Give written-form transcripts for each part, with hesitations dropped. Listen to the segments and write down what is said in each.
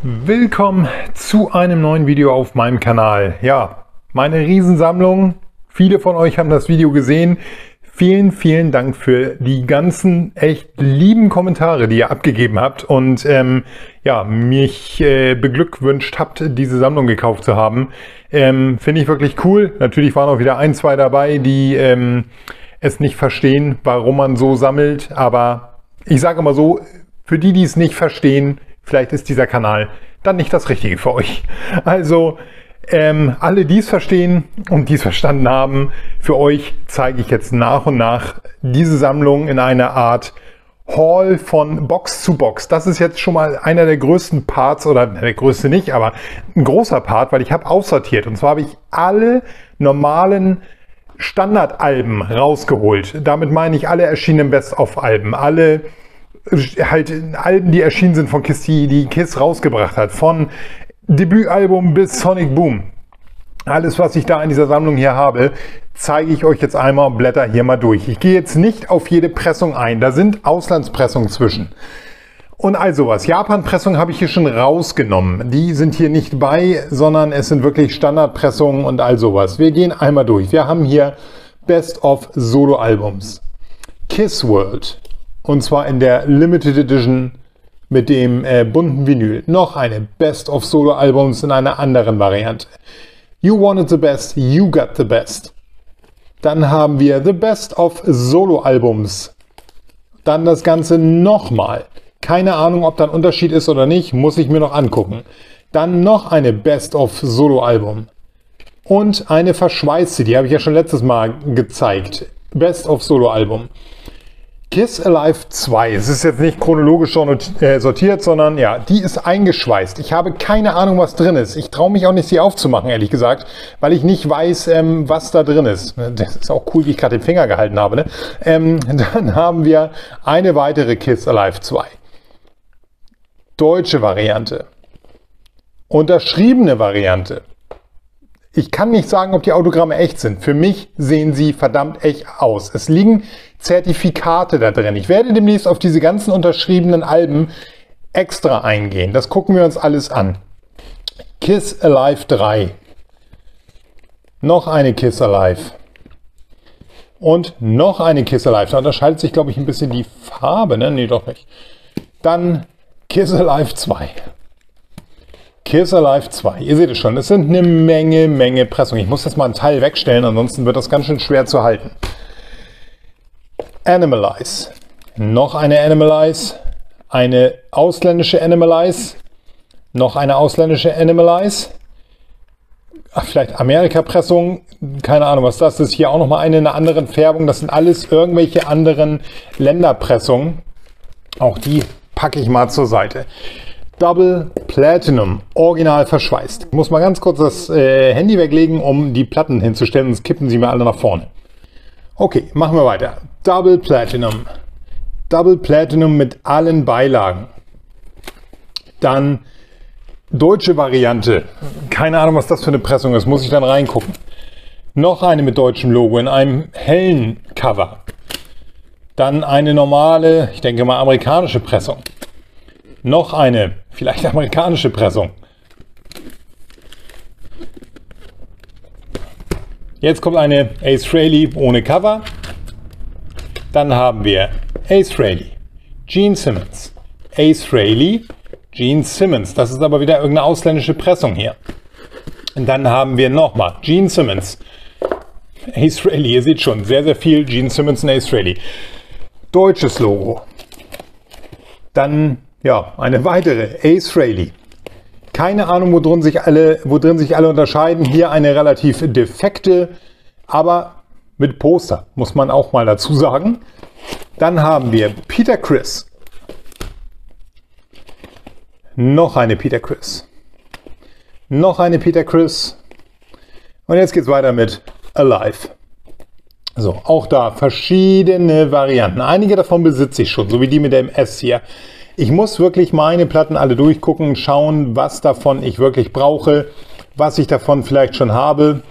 Willkommen zu einem neuen Video auf meinem Kanal. Ja, meine Riesensammlung. Viele von euch haben das Video gesehen. Vielen, vielen Dank für die ganzen echt lieben Kommentare, die ihr abgegeben habt und ja, mich beglückwünscht habt, diese Sammlung gekauft zu haben. Finde ich wirklich cool. Natürlich waren auch wieder ein, zwei dabei, die es nicht verstehen, warum man so sammelt. Aber ich sage immer so, für die, die es nicht verstehen, vielleicht ist dieser Kanal dann nicht das Richtige für euch. Also alle, die es verstehen und die es verstanden haben, für euch zeige ich jetzt nach und nach diese Sammlung in einer Art Haul von Box zu Box. Das ist jetzt schon mal einer der größten Parts, oder der größte nicht, aber ein großer Part, weil ich habe aussortiert. Und zwar habe ich alle normalen Standardalben rausgeholt. Damit meine ich alle erschienenen Best-of-Alben, alle halt Alben, die erschienen sind von KISS, die KISS rausgebracht hat, von Debütalbum bis Sonic Boom. Alles, was ich da in dieser Sammlung hier habe, zeige ich euch jetzt einmal und blätter hier mal durch. Ich gehe jetzt nicht auf jede Pressung ein, da sind Auslandspressungen zwischen. Und all sowas. Japan-Pressungen habe ich hier schon rausgenommen. Die sind hier nicht bei, sondern es sind wirklich Standardpressungen und all sowas. Wir gehen einmal durch. Wir haben hier Best of Solo-Albums. KISS World. Und zwar in der Limited Edition mit dem bunten Vinyl. Noch eine Best of Solo Albums in einer anderen Variante. You Wanted the Best, You Got the Best. Dann haben wir The Best of Solo Albums. Dann das Ganze nochmal. Keine Ahnung, ob da ein Unterschied ist oder nicht, muss ich mir noch angucken. Dann noch eine Best of Solo Album. Und eine verschweißte, die habe ich ja schon letztes Mal gezeigt. Best of Solo Album. KISS Alive 2. Es ist jetzt nicht chronologisch sortiert, sondern ja, die ist eingeschweißt. Ich habe keine Ahnung, was drin ist. Ich traue mich auch nicht, sie aufzumachen, ehrlich gesagt, weil ich nicht weiß, was da drin ist. Das ist auch cool, wie ich gerade den Finger gehalten habe. Ne? Dann haben wir eine weitere KISS Alive 2. Deutsche Variante. Unterschriebene Variante. Ich kann nicht sagen, ob die Autogramme echt sind. Für mich sehen sie verdammt echt aus. Es liegen Zertifikate da drin. Ich werde demnächst auf diese ganzen unterschriebenen Alben extra eingehen. Das gucken wir uns alles an. KISS Alive 3. Noch eine KISS Alive. Und noch eine KISS Alive. Da unterscheidet sich, glaube ich, ein bisschen die Farbe. Ne? Nee, doch nicht. Dann KISS Alive 2. KISS Alive 2. Ihr seht es schon, es sind eine Menge Pressungen. Ich muss jetzt mal einen Teil wegstellen, ansonsten wird das ganz schön schwer zu halten. Animalize. Noch eine Animalize. Eine ausländische Animalize. Noch eine ausländische Animalize. Vielleicht Amerika-Pressung. Keine Ahnung, was das ist. Hier auch nochmal eine in einer anderen Färbung. Das sind alles irgendwelche anderen Länderpressungen. Auch die packe ich mal zur Seite. Double Platinum, original verschweißt. Ich muss mal ganz kurz das Handy weglegen, um die Platten hinzustellen, sonst kippen sie mir alle nach vorne. Okay, machen wir weiter. Double Platinum. Double Platinum mit allen Beilagen. Dann deutsche Variante. Keine Ahnung, was das für eine Pressung ist, muss ich dann reingucken. Noch eine mit deutschem Logo in einem hellen Cover. Dann eine normale, ich denke mal amerikanische Pressung. Noch eine, vielleicht amerikanische Pressung. Jetzt kommt eine Ace Frehley ohne Cover. Dann haben wir Ace Frehley, Gene Simmons, Ace Frehley, Gene Simmons. Das ist aber wieder irgendeine ausländische Pressung hier. Und dann haben wir nochmal Gene Simmons, Ace Frehley. Ihr seht schon, sehr viel Gene Simmons und Ace Frehley. Deutsches Logo. Dann ja, eine weitere Ace Frehley. Keine Ahnung, wo drin sich alle unterscheiden. Hier eine relativ defekte, aber mit Poster, muss man auch mal dazu sagen. Dann haben wir Peter Criss. Noch eine Peter Criss. Noch eine Peter Criss. Und jetzt geht es weiter mit Alive. So, auch da verschiedene Varianten. Einige davon besitze ich schon, so wie die mit dem S hier. Ich muss wirklich meine Platten alle durchgucken, schauen, was davon ich wirklich brauche, was ich davon vielleicht schon habe.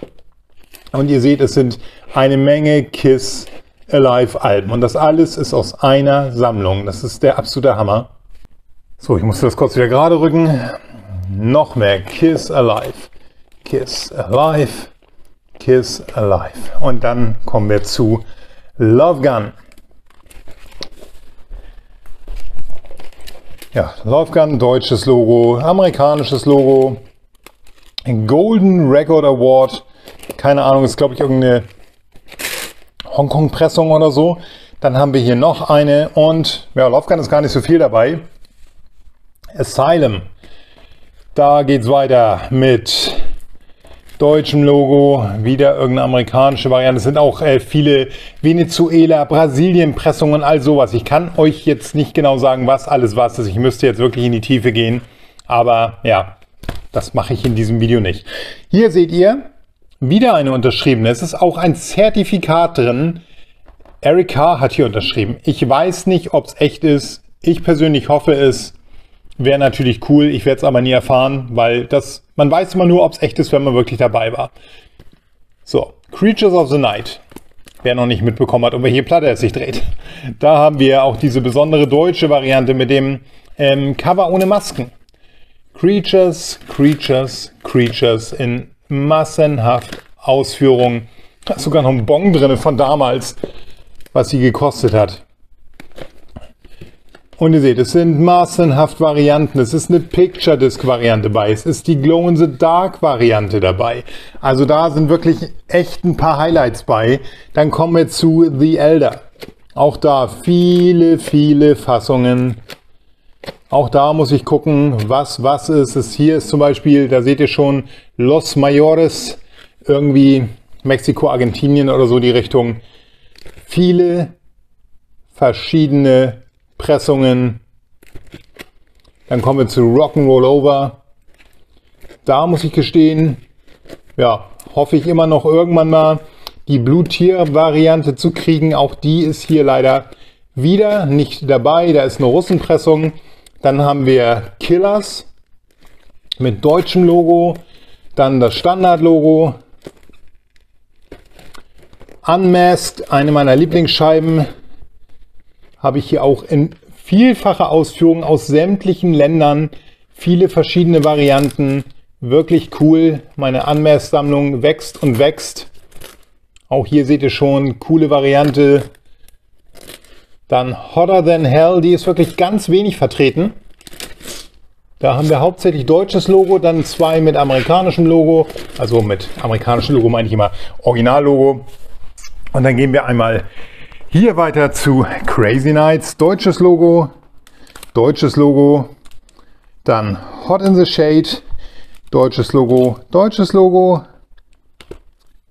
Und ihr seht, es sind eine Menge KISS Alive Alben. Und das alles ist aus einer Sammlung. Das ist der absolute Hammer. So, ich muss das kurz wieder gerade rücken. noch mehr Kiss Alive, Kiss Alive, Kiss Alive. Und dann kommen wir zu Love Gun. Ja, Love Gun, deutsches Logo, amerikanisches Logo, Golden Record Award, keine Ahnung, ist glaube ich irgendeine Hongkong-Pressung oder so. Dann haben wir hier noch eine und ja, Love Gun ist gar nicht so viel dabei. Asylum, da geht es weiter mit deutschem Logo, wieder irgendeine amerikanische Variante. Es sind auch viele Venezuela, Brasilien-Pressungen, all sowas. Ich kann euch jetzt nicht genau sagen, was alles was ist. Ich müsste jetzt wirklich in die Tiefe gehen. Aber ja, das mache ich in diesem Video nicht. Hier seht ihr wieder eine unterschriebene. Es ist auch ein Zertifikat drin. Eric Carr hat hier unterschrieben. Ich weiß nicht, ob es echt ist. Ich persönlich hoffe es. Wäre natürlich cool. Ich werde es aber nie erfahren, weil man weiß immer nur, ob es echt ist, wenn man wirklich dabei war. So, Creatures of the Night. Wer noch nicht mitbekommen hat, um welche Platte es sich dreht. Da haben wir auch diese besondere deutsche Variante mit dem Cover ohne Masken. Creatures, Creatures, Creatures in massenhaft Ausführungen. Da ist sogar noch ein Bon drin von damals, was sie gekostet hat. Und ihr seht, es sind massenhaft Varianten. Es ist eine Picture Disc Variante dabei. Es ist die Glow in the Dark Variante dabei. Also da sind wirklich echt ein paar Highlights bei. Dann kommen wir zu The Elder. Auch da viele, viele Fassungen. Auch da muss ich gucken, was ist. Hier ist zum Beispiel, da seht ihr schon, Los Mayores, irgendwie Mexiko, Argentinien oder so die Richtung. Viele verschiedene Pressungen. Dann kommen wir zu Rock'n'Roll Over. Da muss ich gestehen, ja, hoffe ich immer noch irgendwann mal die Blue Tier Variante zu kriegen. Auch die ist hier leider wieder nicht dabei. Da ist eine Russenpressung. Dann haben wir Killers mit deutschem Logo. Dann das Standard-Logo. Unmasked, eine meiner Lieblingsscheiben. Habe ich hier auch in vielfacher Ausführung aus sämtlichen Ländern. Viele verschiedene Varianten. Wirklich cool. Meine Unmasked-Sammlung wächst und wächst. Auch hier seht ihr schon, coole Variante. Dann Hotter Than Hell, die ist wirklich ganz wenig vertreten. Da haben wir hauptsächlich deutsches Logo, dann zwei mit amerikanischem Logo. Also mit amerikanischem Logo meine ich immer Originallogo. Und dann gehen wir einmal hier weiter zu Crazy Nights. Deutsches Logo, dann Hot in the Shade, deutsches Logo,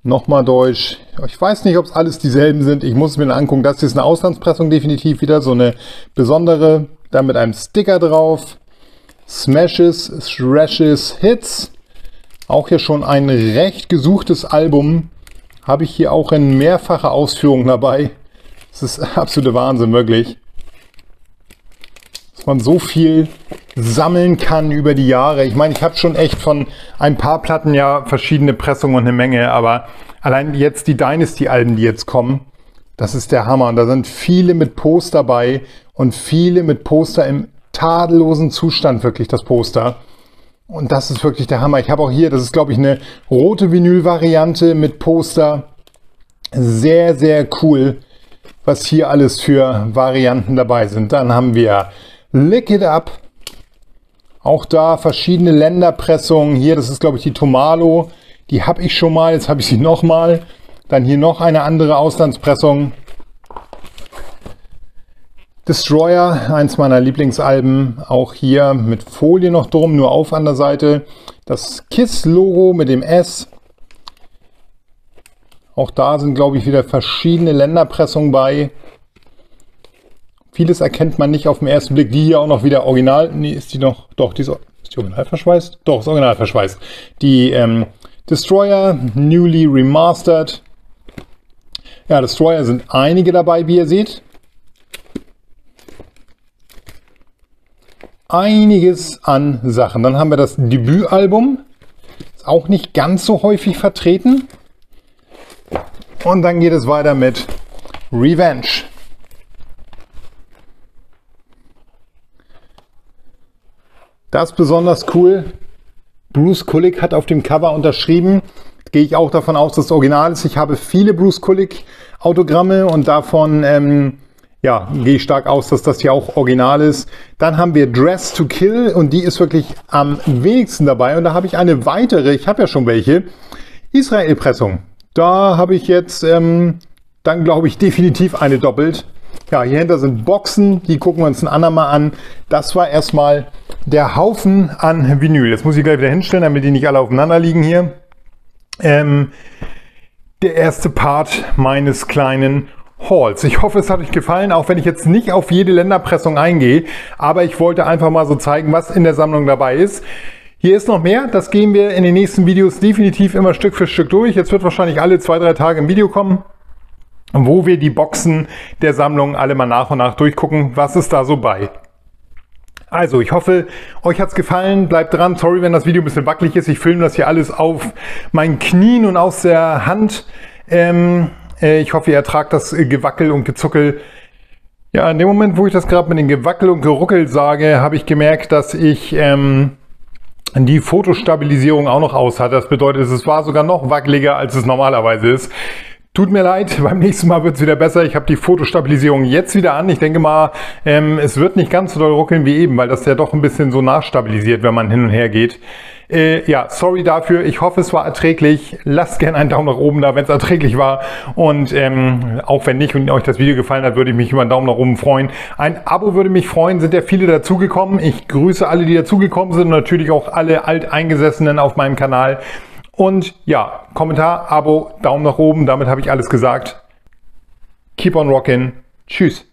nochmal deutsch. Ich weiß nicht, ob es alles dieselben sind. Ich muss es mir angucken. Das hier ist eine Auslandspressung definitiv wieder. So eine besondere. Dann mit einem Sticker drauf. Smashes, Thrashes, Hits. Auch hier schon ein recht gesuchtes Album. Habe ich hier auch in mehrfacher Ausführung dabei. Das ist absolute Wahnsinn, wirklich. Dass man so viel sammeln kann über die Jahre. Ich meine, ich habe schon echt von ein paar Platten ja verschiedene Pressungen und eine Menge, aber allein jetzt die Dynasty-Alben, die jetzt kommen, das ist der Hammer. Und da sind viele mit Poster bei und viele mit Poster im tadellosen Zustand, wirklich das Poster. Und das ist wirklich der Hammer. Ich habe auch hier, das ist glaube ich eine rote Vinyl-Variante mit Poster. Sehr, sehr cool, was hier alles für Varianten dabei sind. Dann haben wir Lick It Up. Auch da verschiedene Länderpressungen. Hier, das ist glaube ich die Tomalo. Die habe ich schon mal, jetzt habe ich sie nochmal. Dann hier noch eine andere Auslandspressung. Destroyer, eins meiner Lieblingsalben. Auch hier mit Folie noch drum, nur auf an der Seite. Das KISS-Logo mit dem S. Auch da sind, glaube ich, wieder verschiedene Länderpressungen bei. Vieles erkennt man nicht auf den ersten Blick. Die hier auch noch wieder original. Nee, ist die noch? Doch, ist die original verschweißt? Doch, ist original verschweißt. Die Destroyer, newly remastered. Ja, Destroyer sind einige dabei, wie ihr seht. Einiges an Sachen. Dann haben wir das Debütalbum. Ist auch nicht ganz so häufig vertreten. Und dann geht es weiter mit Revenge. Das ist besonders cool. Bruce Kulick hat auf dem Cover unterschrieben. Gehe ich auch davon aus, dass es original ist. Ich habe viele Bruce Kulick Autogramme und davon ja, gehe ich stark aus, dass das hier auch original ist. Dann haben wir Dress to Kill und die ist wirklich am wenigsten dabei. Und da habe ich eine weitere, ich habe ja schon welche, Israel-Pressung. Da habe ich jetzt dann, glaube ich, definitiv eine doppelt. Ja, hier hinter sind Boxen, die gucken wir uns ein andermal an. Das war erstmal der Haufen an Vinyl. Jetzt muss ich gleich wieder hinstellen, damit die nicht alle aufeinander liegen hier. Der erste Part meines kleinen Hauls. Ich hoffe, es hat euch gefallen, auch wenn ich jetzt nicht auf jede Länderpressung eingehe, aber ich wollte einfach mal so zeigen, was in der Sammlung dabei ist. Hier ist noch mehr, das gehen wir in den nächsten Videos definitiv immer Stück für Stück durch. Jetzt wird wahrscheinlich alle 2-3 Tage ein Video kommen, wo wir die Boxen der Sammlung alle mal nach und nach durchgucken, was ist da so bei. Also, ich hoffe, euch hat's gefallen. Bleibt dran. Sorry, wenn das Video ein bisschen wackelig ist. Ich filme das hier alles auf meinen Knien und aus der Hand. Ich hoffe, ihr ertragt das Gewackel und Gezuckel. Ja, in dem Moment, wo ich das gerade mit dem Gewackel und Geruckel sage, habe ich gemerkt, dass ich die Fotostabilisierung auch noch aus hatte. Das bedeutet, es war sogar noch wackeliger, als es normalerweise ist. Tut mir leid, beim nächsten Mal wird es wieder besser. Ich habe die Fotostabilisierung jetzt wieder an. Ich denke mal, es wird nicht ganz so doll ruckeln wie eben, weil das ja doch ein bisschen so nachstabilisiert, wenn man hin und her geht. Ja, sorry dafür. Ich hoffe, es war erträglich. Lasst gerne einen Daumen nach oben da, wenn es erträglich war. Und auch wenn nicht und euch das Video gefallen hat, würde ich mich über einen Daumen nach oben freuen. Ein Abo würde mich freuen. Sind ja viele dazugekommen. Ich grüße alle, die dazugekommen sind und natürlich auch alle Alteingesessenen auf meinem Kanal. Und ja, Kommentar, Abo, Daumen nach oben. Damit habe ich alles gesagt. Keep on rockin'. Tschüss.